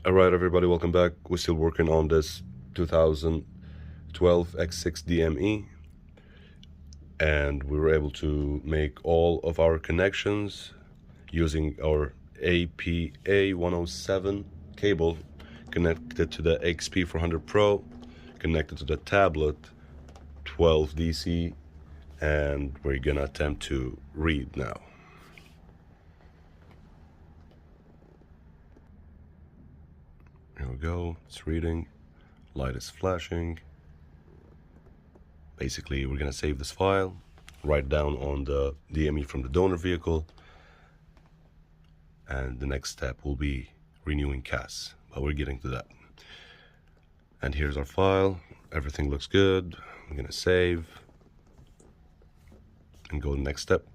Alright everybody, welcome back. We're still working on this 2012 X6 DME, and we were able to make all of our connections using our APA 107 cable connected to the XP400 Pro, connected to the tablet 12 DC, and we're gonna attempt to read now. Here we go, it's reading, light is flashing. Basically, we're gonna save this file, write down on the DME from the donor vehicle, and the next step will be renewing CAS, but we're getting to that. And here's our file, everything looks good. I'm gonna save and go to the next step.